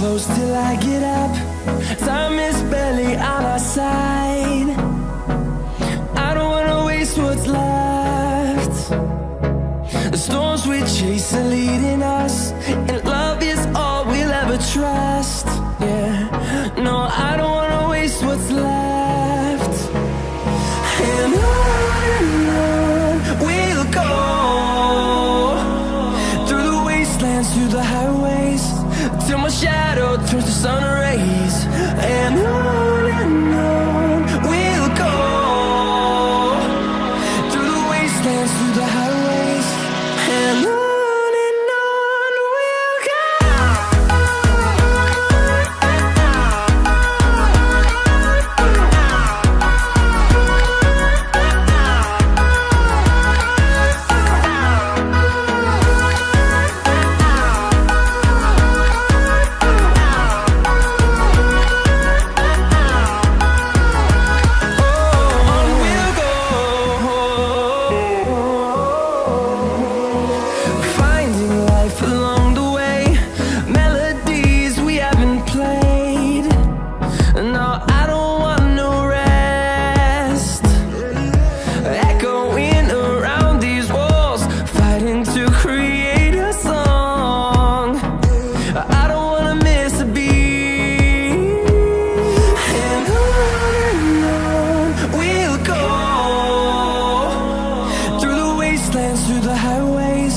close till I get up. Time is barely on our side. I don't wanna waste what's left. The storms we chase are leading us, and love is all we'll ever trust. Yeah, no, I don't wanna waste what's left. And on we'll go, through the wastelands, through the highways, till my shadow turns to sun rays. And on we'll go, through the wastelands, through the highways, and on we'll go. Through the highways,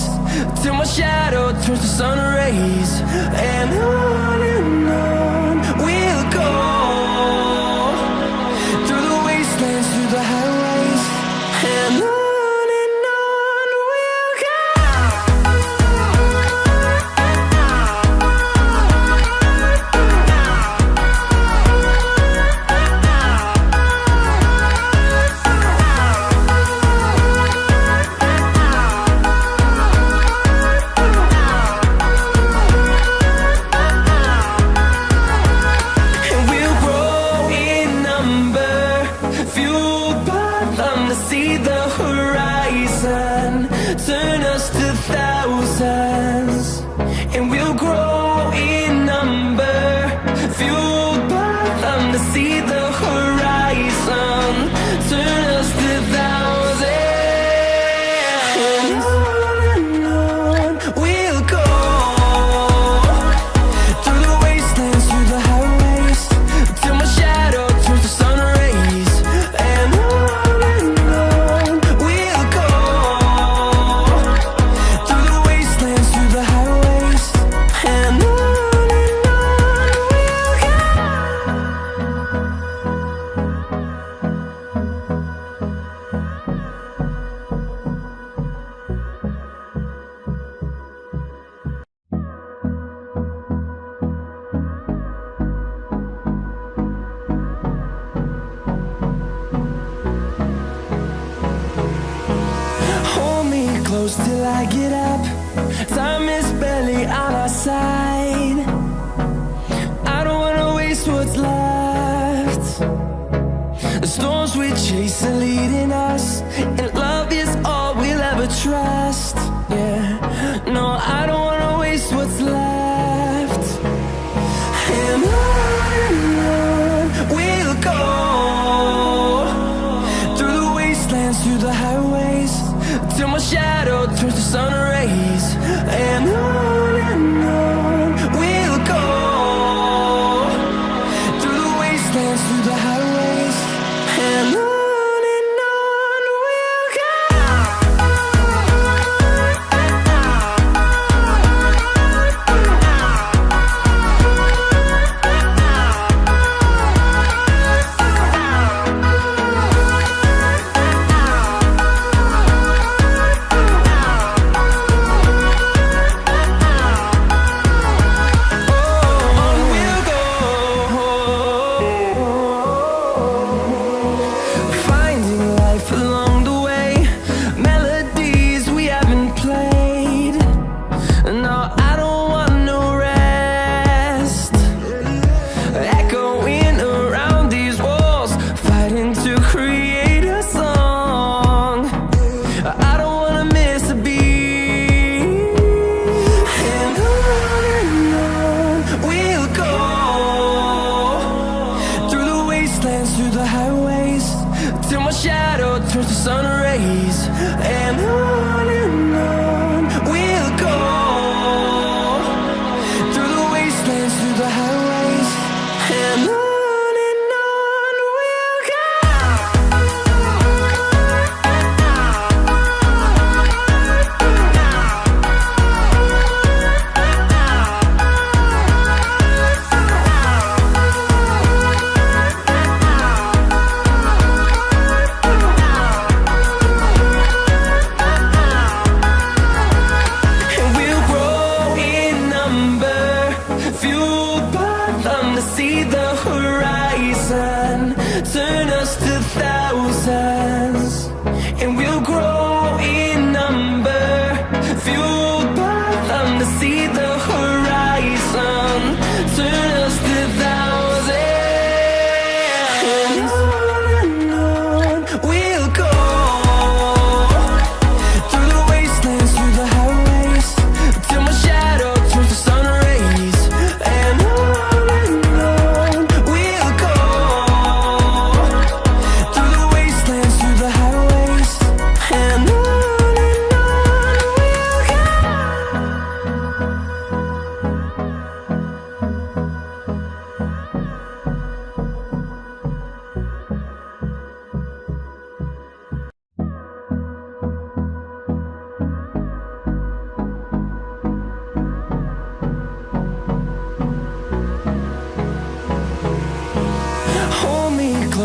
till my shadow turns to sun rays. And on we'll go, through the wastelands, through the highways, and on we'll go. See the horizon, turn us to thousands, and we'll grow in number, fueled by them. To see the horizon, turn us to thousands, and on we'll go, through the wastelands, through the highways, till my shadow turns to sun rays. And close till I get up. Time is barely on our side. I don't wanna waste what's left. The storms we chase are leading us, and love is all we'll ever trust. Yeah, no, I don't wanna waste what's left. And on we'll go, through the wastelands, through the highways, till my shadow turns to sun rays. And on we'll go, through the wastelands, through the highways, and on we'll go. We'll go.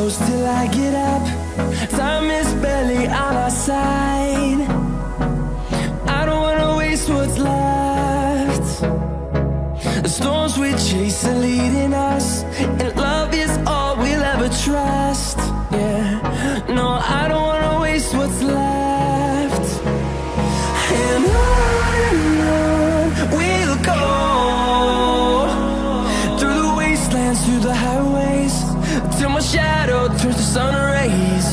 close till I get up. Time is barely on our side. I don't wanna waste what's left. The storms we chase are leading us, and love is all we'll ever trust. Yeah, no, I don't wanna waste what's left. And on we'll go, through the wastelands, through the highways, till my shadow turns to sun rays.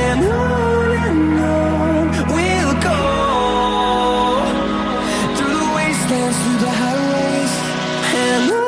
And on we'll go, through the wastelands, through the highways, and on.